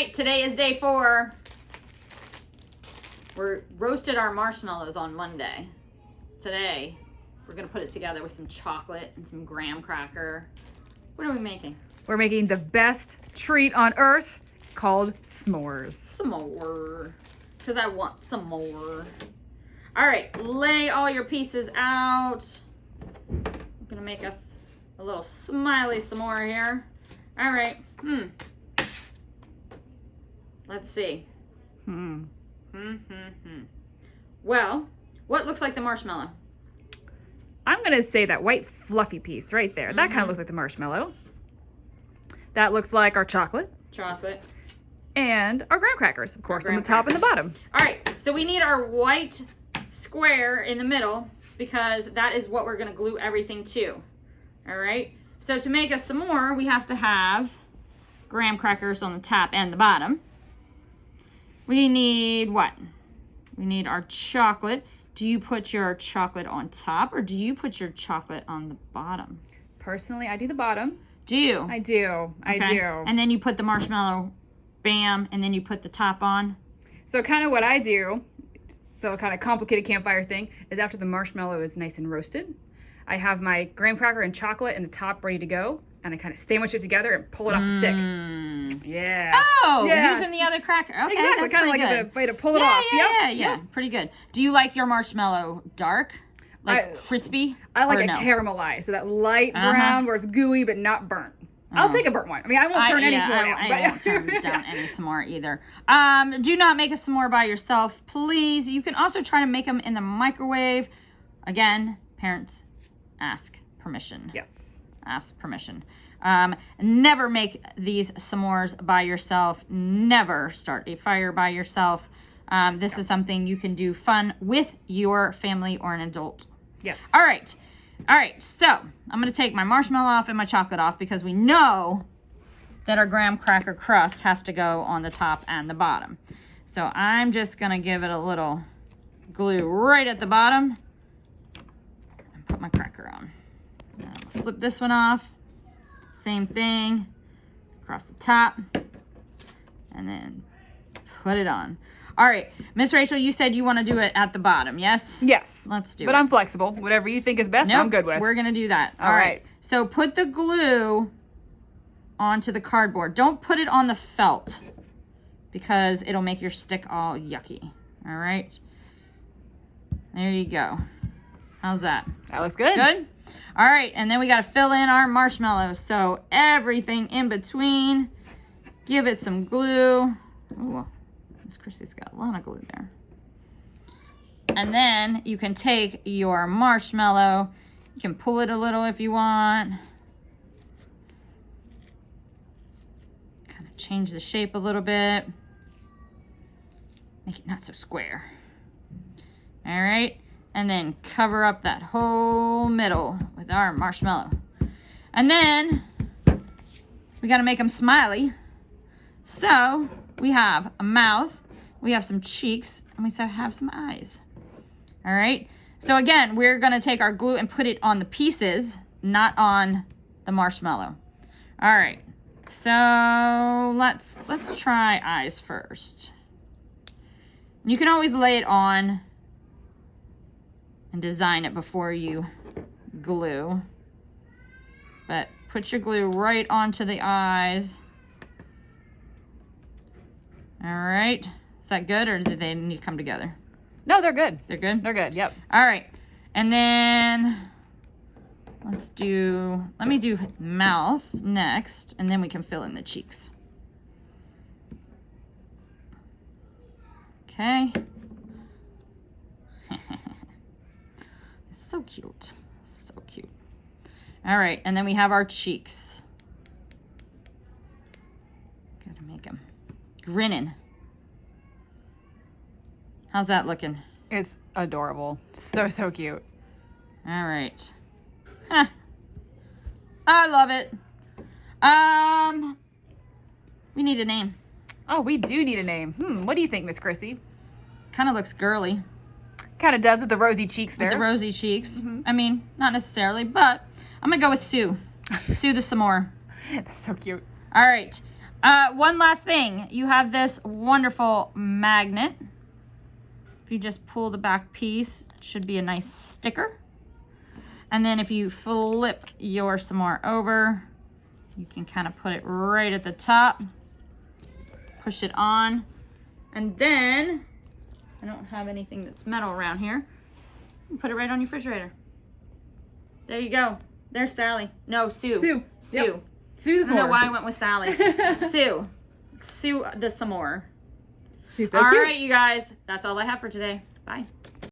right, today is day 4. We roasted our marshmallows on Monday. Today, we're gonna put it together with some chocolate and some graham cracker. What are we making? We're making the best treat on earth called s'mores. Some more, because I want some more. All right, lay all your pieces out. I'm gonna make us a little Smiley s'more here. All right, let's see. Well, what looks like the marshmallow? I'm gonna say that white fluffy piece right there. That kind of looks like the marshmallow. That looks like our chocolate. Chocolate. And our graham crackers, of course, on the graham top and the bottom. All right, so we need our white square in the middle because that is what we're gonna glue everything to. All right, so to make us some more, we have to have graham crackers on the top and the bottom. We need what? We need our chocolate. Do you put your chocolate on top or do you put your chocolate on the bottom? Personally, I do the bottom. Do you? I do. I do. And then you put the marshmallow, bam, and then you put the top on. So kind of what I do, the kind of complicated campfire thing, is after the marshmallow is nice and roasted, I have my graham cracker and chocolate in the top ready to go, and I kind of sandwich it together and pull it off the stick. Yeah. Oh, yeah. Using the other cracker. Okay, exactly. that's Kind of like good. a way to pull it off. Yeah. Pretty good. Do you like your marshmallow dark? Like crispy? I like or it no? caramelized, so that light brown where it's gooey but not burnt. I'll take a burnt one. I mean, I won't turn any s'more down. I won't turn down any s'more either. Do not make a s'more by yourself, please. You can also try to make them in the microwave. Again, parents, ask permission. Yes. Ask permission. Never make these s'mores by yourself. Never start a fire by yourself. This is something you can do fun with your family or an adult. Yes. All right, so I'm gonna take my marshmallow off and my chocolate off because we know that our graham cracker crust has to go on the top and the bottom. So I'm just gonna give it a little glue right at the bottom and put my cracker on. Now I'm gonna flip this one off, same thing, across the top, and then put it on. All right, Miss Rachel, you said you want to do it at the bottom, yes? Yes. Let's do it. But I'm flexible. Whatever you think is best, Nope, I'm good with. We're going to do that. All right. So put the glue onto the cardboard. Don't put it on the felt because it'll make your stick all yucky. All right. There you go. How's that? That looks good. Good? All right, and then we got to fill in our marshmallows. So everything in between, give it some glue. Ooh. Miss Chrissy's got a lot of glue there. And then you can take your marshmallow. You can pull it a little if you want. Kind of change the shape a little bit. Make it not so square. All right. And then cover up that whole middle with our marshmallow. And then we got to make them smiley. So we have a mouth, we have some cheeks, and we have some eyes. All right. So again, we're going to take our glue and put it on the pieces, not on the marshmallow. All right. So let's try eyes first. You can always lay it on and design it before you glue. But put your glue right onto the eyes. All right. Is that good or do they need to come together? No, they're good. They're good? They're good, yep. All right. And then let me do mouth next, and then we can fill in the cheeks. Okay. It's so cute. So cute. All right. And then we have our cheeks. Gotta make them grinning. How's that looking? It's adorable. So cute. All right. Huh. I love it. We need a name. Oh, we do need a name. What do you think, Miss Chrissy? Kind of looks girly. Kind of does with the rosy cheeks there. With the rosy cheeks. I mean, not necessarily, but I'm going to go with Sue. Sue the s'more. That's so cute. All right. One last thing. You have this wonderful magnet. If you just pull the back piece, it should be a nice sticker. And then if you flip your s'more over, you can kind of put it right at the top. Push it on. And then, I don't have anything that's metal around here. Put it right on your refrigerator. There you go. There's Sally. No, Sue. Sue. Sue. Yep. Sue the I don't know s'more. why I went with Sally. Sue. Sue the s'more. She's so All cute. right, you guys. That's all I have for today. Bye.